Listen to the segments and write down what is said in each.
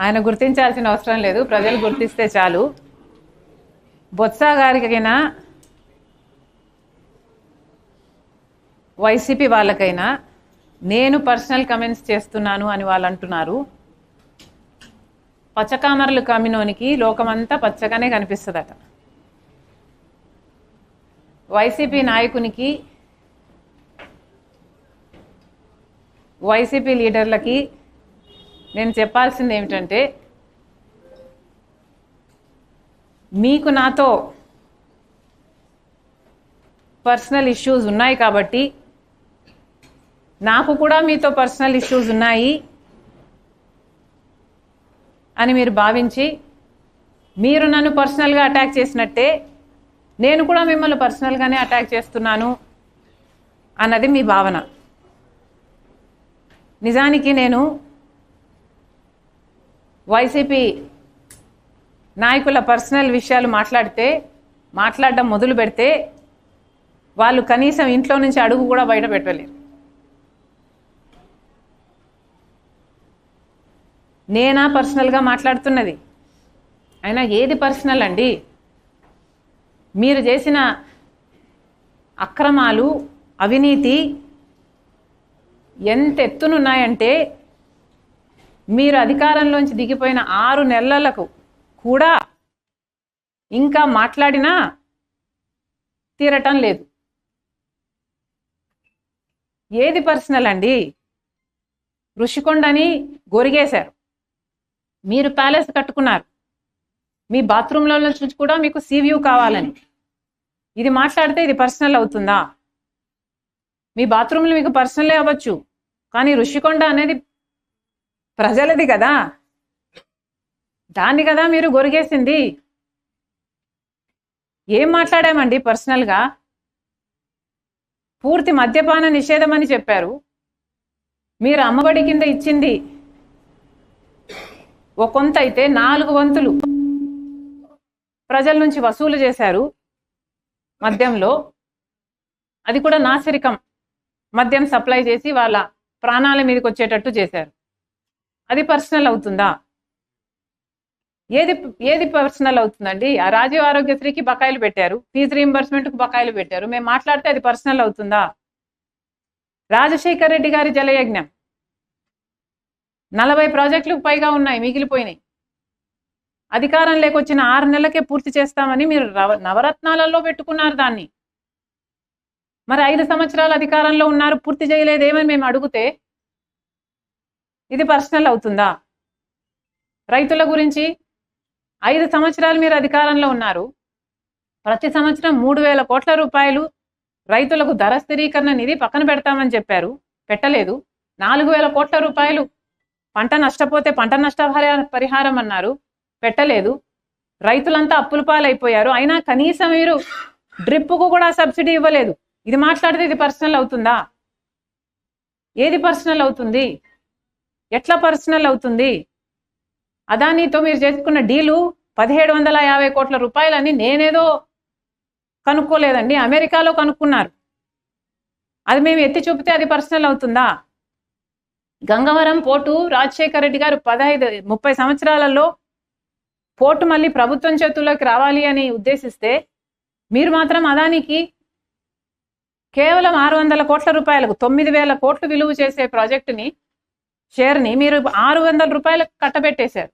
ఆయన గుర్తించాల్సిన అవసరం లేదు, ప్రజలు గుర్తిస్తే చాలు. బొత్స గారికైనా వైసీపీ వాళ్ళకైనా నేను పర్సనల్ కమెంట్స్ చేస్తున్నాను అని వాళ్ళు అంటున్నారు. పచ్చకామరలు కమ్మినోనికి లోకమంతా పచ్చగానే కనిపిస్తుందట. వైసీపీ నాయకునికి, వైసీపీ లీడర్లకి నేను చెప్పాల్సింది ఏమిటంటే, మీకు నాతో పర్సనల్ ఇష్యూస్ ఉన్నాయి కాబట్టి, నాకు కూడా మీతో పర్సనల్ ఇష్యూస్ ఉన్నాయి అని మీరు భావించి మీరు నన్ను పర్సనల్గా అటాక్ చేసినట్టే నేను కూడా మిమ్మల్ని పర్సనల్గానే అటాక్ చేస్తున్నాను అన్నది మీ భావన. నిజానికి నేను వైసీపీ నాయకుల పర్సనల్ విషయాలు మాట్లాడడం మొదలు పెడితే వాళ్ళు కనీసం ఇంట్లో నుంచి అడుగు కూడా బయట పెట్టలేరు. నేనా పర్సనల్గా మాట్లాడుతున్నది? అయినా ఏది పర్సనల్ అండి? మీరు చేసిన అక్రమాలు, అవినీతి ఎంత ఎత్తునున్నాయంటే, మీరు అధికారంలోంచి దిగిపోయిన 6 నెలలకు కూడా ఇంకా మాట్లాడినా తీరటం లేదు. ఏది పర్సనల్ అండి? ఋషికొండని గొరిగేశారు, మీరు ప్యాలెస్ కట్టుకున్నారు, మీ బాత్రూంలో నుంచి కూడా మీకు సీవ్యూ కావాలని. ఇది మాట్లాడితే ఇది పర్సనల్ అవుతుందా? మీ బాత్రూంలో మీకు పర్సనలే అవ్వచ్చు, కానీ ఋషికొండ అనేది ప్రజలది కదా, దాన్ని కదా మీరు గొరిగేసింది. ఏం మాట్లాడామండి పర్సనల్గా? పూర్తి మద్యపాన నిషేధం అని చెప్పారు. మీరు అమ్మబడి కింద ఇచ్చింది ఓ కొంత అయితే 4 వంతులు ప్రజల నుంచి వసూలు చేశారు మద్యంలో. అది కూడా నాసిరకం మద్యం సప్లై చేసి వాళ్ళ ప్రాణాల మీదకి వచ్చేటట్టు చేశారు. అది పర్సనల్ అవుతుందా? ఏది పర్సనల్ అవుతుందండి? ఆ రాజీవ్ ఆరోగ్యశ్రీకి బకాయిలు పెట్టారు, ఫీజు రీయింబర్స్మెంట్కి బకాయిలు పెట్టారు. మేము మాట్లాడితే అది పర్సనల్ అవుతుందా? రాజశేఖర్ రెడ్డి గారి జలయజ్ఞం 40 ప్రాజెక్టులకు పైగా ఉన్నాయి, మిగిలిపోయినాయి. అధికారం లేకొచ్చిన 6 నెలలకే పూర్తి చేస్తామని మీరు నవరత్నాలలో పెట్టుకున్నారు దాన్ని. మరి 5 సంవత్సరాలు అధికారంలో ఉన్నారు, పూర్తి చేయలేదేమని మేము అడిగితే ఇది పర్సనల్ అవుతుందా? రైతుల గురించి 5 సంవత్సరాలు మీరు అధికారంలో ఉన్నారు, ప్రతి సంవత్సరం 3,000 కోట్ల రూపాయలు రైతులకు ధర స్థిరీకరణ నిధి పక్కన పెడతామని చెప్పారు, పెట్టలేదు. 4,000 కోట్ల రూపాయలు పంట నష్టపోతే పంట నష్ట పరిహారం అన్నారు, పెట్టలేదు. రైతులంతా అప్పుల పాలైపోయారు, అయినా కనీసం మీరు డ్రిప్పుకు కూడా సబ్సిడీ ఇవ్వలేదు. ఇది మాట్లాడితే ఇది పర్సనల్ అవుతుందా? ఏది పర్సనల్ అవుతుంది? ఎట్లా పర్సనల్ అవుతుంది? అదానీతో మీరు చేసుకున్న డీలు 1,750 కోట్ల రూపాయలని నేనేదో కనుక్కోలేదండి, అమెరికాలో కనుక్కున్నారు. అది మేము ఎత్తి చూపితే అది పర్సనల్ అవుతుందా? గంగవరం పోర్టు రాజశేఖర్ రెడ్డి గారు 30 సంవత్సరాలలో పోర్టు మళ్ళీ ప్రభుత్వం చేతుల్లోకి రావాలి అని ఉద్దేశిస్తే, మీరు మాత్రం అదానికి కేవలం 600 కోట్ల రూపాయలకు 9,000 కోట్లు విలువ చేసే ప్రాజెక్టుని, షేర్ని మీరు 600 రూపాయలకు కట్టబెట్టేశారు.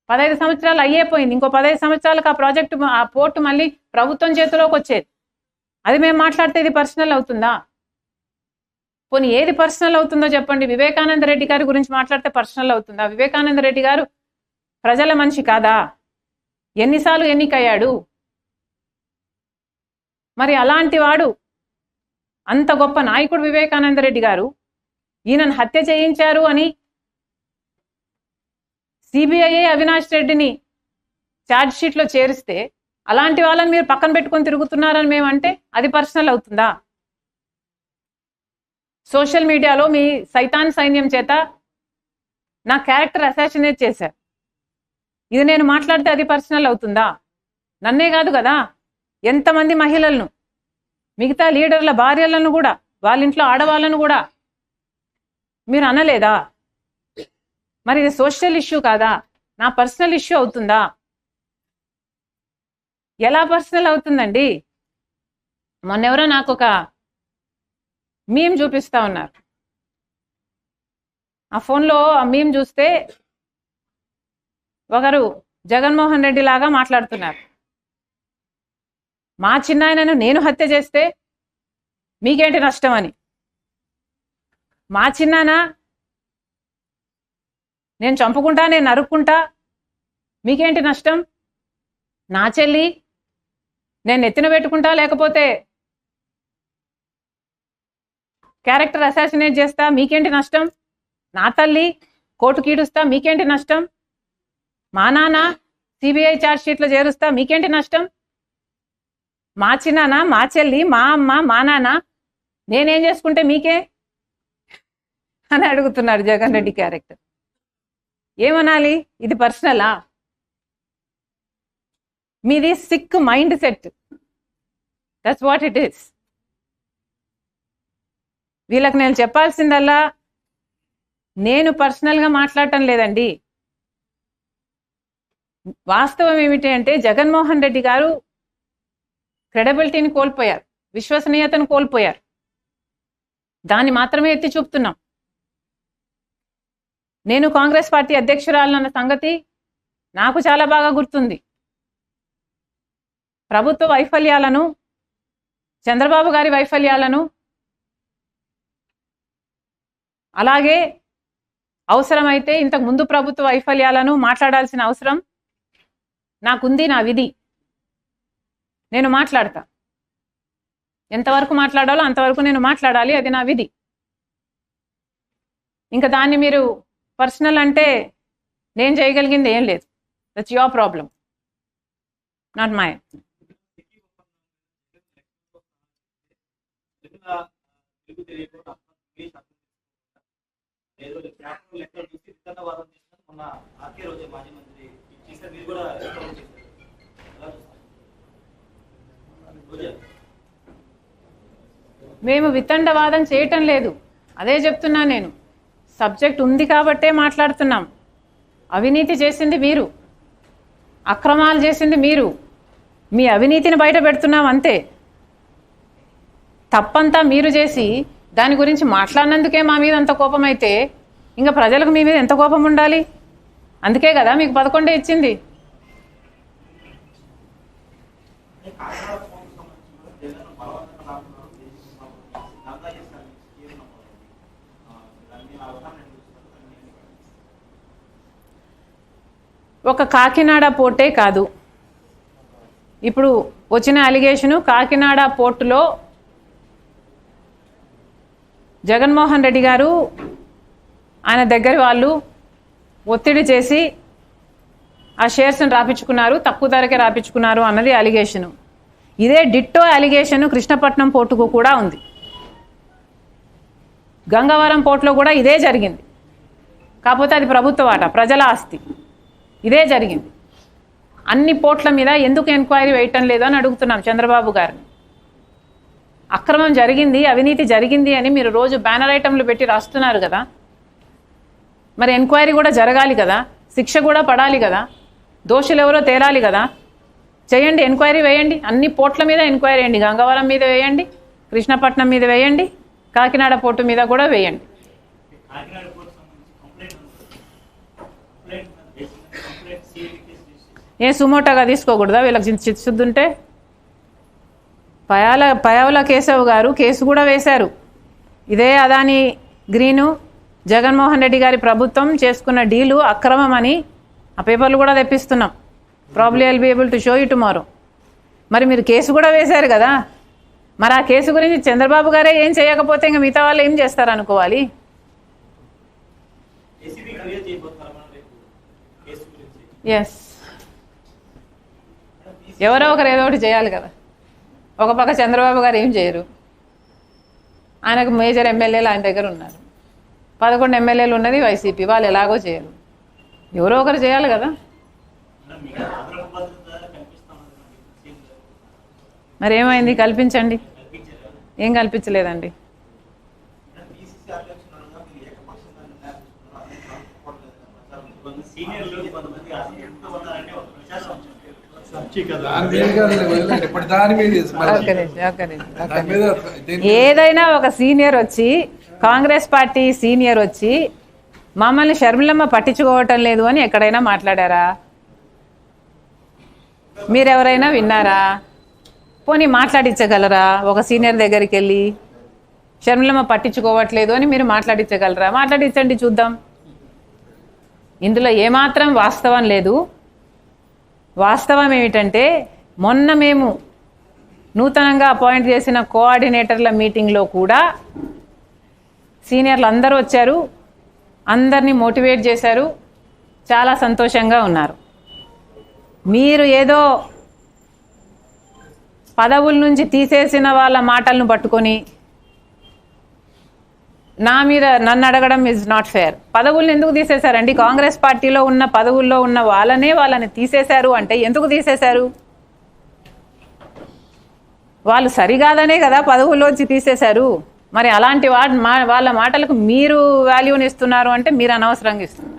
15 సంవత్సరాలు అయ్యేపోయింది, ఇంకో 15 సంవత్సరాలకు ఆ పోర్టు మళ్ళీ ప్రభుత్వం చేతిలోకి వచ్చేది. అది మేము మాట్లాడితే ఇది పర్సనల్ అవుతుందా? పోనీ ఏది పర్సనల్ అవుతుందో చెప్పండి. వివేకానంద రెడ్డి గారి గురించి మాట్లాడితే పర్సనల్ అవుతుందా? వివేకానంద రెడ్డి గారు ప్రజల మనిషి కాదా? ఎన్నిసార్లు ఎన్నికయ్యాడు? మరి అలాంటి వాడు, అంత గొప్ప నాయకుడు వివేకానంద రెడ్డి గారు, ఈయనను హత్య చేయించారు అని సిబిఐ అవినాష్ రెడ్డిని ఛార్జ్ షీట్లో చేరిస్తే, అలాంటి వాళ్ళని మీరు పక్కన పెట్టుకొని తిరుగుతున్నారని మేమంటే అది పర్సనల్ అవుతుందా? సోషల్ మీడియాలో మీ సైతాన్ సైన్యం చేత నా క్యారెక్టర్ అసాసినేట్ చేశారు. ఇది నేను మాట్లాడితే అది పర్సనల్ అవుతుందా? నన్నే కాదు కదా, ఎంతమంది మహిళలను మిగతా లీడర్ల భార్యలను కూడా, వాళ్ళ ఇంట్లో ఆడవాళ్ళను కూడా మీరు అనలేదా? మరి ఇది సోషల్ ఇష్యూ కాదా? నా పర్సనల్ ఇష్యూ అవుతుందా? ఎలా పర్సనల్ అవుతుందండి? మొన్నెవరో నాకు ఒక మీమ్ చూపిస్తా ఉన్నారు. ఆ ఫోన్లో ఆ మీమ్ చూస్తే ఒకరు జగన్మోహన్ రెడ్డి లాగా మాట్లాడుతున్నారు. మా చిన్నాయనను నేను హత్య చేస్తే మీకేంటి నష్టం అని. మా చిన్నాన నేను చంపుకుంటా, నేను నరుక్కుంటా, మీకేంటి నష్టం? నా చెల్లి నేను నెత్తిన పెట్టుకుంటా, లేకపోతే క్యారెక్టర్ అసాసినేట్ చేస్తా, మీకేంటి నష్టం? నా తల్లి కోర్టుకి ఈడుస్తా, మీకేంటి నష్టం? మా నాన్న సిబిఐ ఛార్జ్ షీట్లో చేరుస్తా, మీకేంటి నష్టం? మా చిన్నాన్న, మా చెల్లి, మా అమ్మ, మా నాన్న నేనేం చేసుకుంటే మీకే అని అడుగుతున్నారు జగన్ రెడ్డి క్యారెక్టర్. ఏమనాలి? ఇది పర్సనలా? మీది sick mindset. That's what it is. వీళ్ళకి నేను చెప్పాల్సిందల్లా, నేను పర్సనల్గా మాట్లాడటం లేదండి. వాస్తవం ఏమిటి అంటే జగన్మోహన్ రెడ్డి గారు క్రెడిబిలిటీని కోల్పోయారు, విశ్వసనీయతను కోల్పోయారు. దాన్ని మాత్రమే ఎత్తి చూపుతున్నాం. నేను కాంగ్రెస్ పార్టీ అధ్యక్షురాలన్న సంగతి నాకు చాలా బాగా గుర్తుంది. ప్రభుత్వ వైఫల్యాలను, చంద్రబాబు గారి వైఫల్యాలను, అలాగే అవసరమైతే ఇంతకు ముందు ప్రభుత్వ వైఫల్యాలను మాట్లాడాల్సిన అవసరం నాకుంది. నా విధి. నేను మాట్లాడతా. ఎంతవరకు మాట్లాడాలో అంతవరకు నేను మాట్లాడాలి. అది నా విధి. ఇంకా దాన్ని మీరు పర్సనల్ అంటే నేను చేయగలిగింది ఏం లేదు. That's your problem, not mine. మేము వితండవాదం చేయటం లేదు, అదే చెప్తున్నా నేను. సబ్జెక్ట్ ఉంది కాబట్టే మాట్లాడుతున్నాం. అవినీతి చేసింది మీరు, అక్రమాలు చేసింది మీరు, మీ అవినీతిని బయట పెడుతున్నాం అంతే. తప్పంతా మీరు చేసి దాని గురించి మాట్లాడినందుకే మా మీద అంత కోపం అయితే ఇంకా ప్రజలకు మీ మీద ఎంత కోపం ఉండాలి? అందుకే కదా మీకు 11 ఇచ్చింది. ఒక కాకినాడ పోర్టే కాదు, ఇప్పుడు వచ్చిన అలిగేషను కాకినాడ పోర్టులో జగన్మోహన్ రెడ్డి గారు ఆయన దగ్గర వాళ్ళు ఒత్తిడి చేసి ఆ షేర్స్ని రాపించుకున్నారు, తక్కువ ధరకే రాపించుకున్నారు అన్నది అలిగేషను. ఇదే డిట్టో అలిగేషను కృష్ణపట్నం పోర్టుకు కూడా ఉంది. గంగవరం పోర్టులో కూడా ఇదే జరిగింది. కాకపోతే అది ప్రభుత్వ వాటా, ప్రజల ఆస్తి. ఇదే జరిగింది. అన్ని పోర్ట్ల మీద ఎందుకు ఎంక్వైరీ వేయటం లేదు అని అడుగుతున్నాం చంద్రబాబు గారిని. అక్రమం జరిగింది, అవినీతి జరిగింది అని మీరు రోజు బ్యానర్ ఐటంలు పెట్టి రాస్తున్నారు కదా, మరి ఎంక్వైరీ కూడా జరగాలి కదా, శిక్ష కూడా పడాలి కదా, దోషులు ఎవరో తేరాలి కదా. చేయండి, ఎంక్వైరీ వేయండి. అన్ని పోర్ట్ల మీద ఎంక్వైరీ వేయండి. గంగవరం మీద వేయండి, కృష్ణపట్నం మీద వేయండి, కాకినాడ పోర్టు మీద కూడా వేయండి. ఏ సుమోటోగా తీసుకోకూడదా వీళ్ళకి చిత్శుద్ధి ఉంటే? పయావుల కేశవ్ గారు కేసు కూడా వేశారు. ఇదే అదాని గ్రీను జగన్మోహన్ రెడ్డి గారి ప్రభుత్వం చేసుకున్న డీలు అక్రమం అని ఆ పేపర్లు కూడా తెప్పిస్తున్నాం. Probably I'll be able to show you tomorrow. మరి మీరు కేసు కూడా వేశారు కదా, మరి ఆ కేసు గురించి చంద్రబాబు గారే ఏం చేయకపోతే ఇంకా మిగతా వాళ్ళు ఏం చేస్తారు అనుకోవాలి? ఎస్, ఎవరో ఒకరు ఏదో ఒకటి చేయాలి కదా. ఒక పక్క చంద్రబాబు గారు ఏం చేయరు, ఆయనకు మేజర్ ఎమ్మెల్యేలు ఆయన దగ్గర ఉన్నారు. 11 ఎమ్మెల్యేలు ఉన్నది వైసీపీ, వాళ్ళు ఎలాగో చేయరు. ఎవరో ఒకరు చేయాలి కదా. మరి ఏమైంది? కల్పించండి. ఏం కల్పించలేదండి. ఏదైనా ఒక సీనియర్ వచ్చి, కాంగ్రెస్ పార్టీ సీనియర్ వచ్చి మమ్మల్ని షర్మిలమ్మ పట్టించుకోవటం లేదు అని ఎక్కడైనా మాట్లాడారా? మీరెవరైనా విన్నారా? పోనీ మాట్లాడించగలరా? ఒక సీనియర్ దగ్గరికి వెళ్ళి షర్మిలమ్మ పట్టించుకోవట్లేదు అని మీరు మాట్లాడించగలరా? మాట్లాడించండి చూద్దాం. ఇందులో ఏమాత్రం వాస్తవం లేదు. వాస్తవం ఏమిటంటే, మొన్న మేము నూతనంగా అపాయింట్ చేసిన కోఆర్డినేటర్ల మీటింగ్లో కూడా సీనియర్లు అందరూ వచ్చారు, అందరినీ మోటివేట్ చేశారు, చాలా సంతోషంగా ఉన్నారు. మీరు ఏదో పదవుల నుంచి తీసేసిన వాళ్ళ మాటలను పట్టుకొని నా మీద నన్ను అడగడం ఈజ్ నాట్ ఫేర్. పదవులను ఎందుకు తీసేశారండి? కాంగ్రెస్ పార్టీలో ఉన్న పదవుల్లో ఉన్న వాళ్ళని తీసేశారు అంటే ఎందుకు తీసేశారు? వాళ్ళు సరికాదనే కదా పదవుల్లోంచి తీసేశారు. మరి అలాంటి వాళ్ళ మాటలకు మీరు వాల్యూని ఇస్తున్నారు అంటే మీరు అనవసరంగా ఇస్తున్నారు.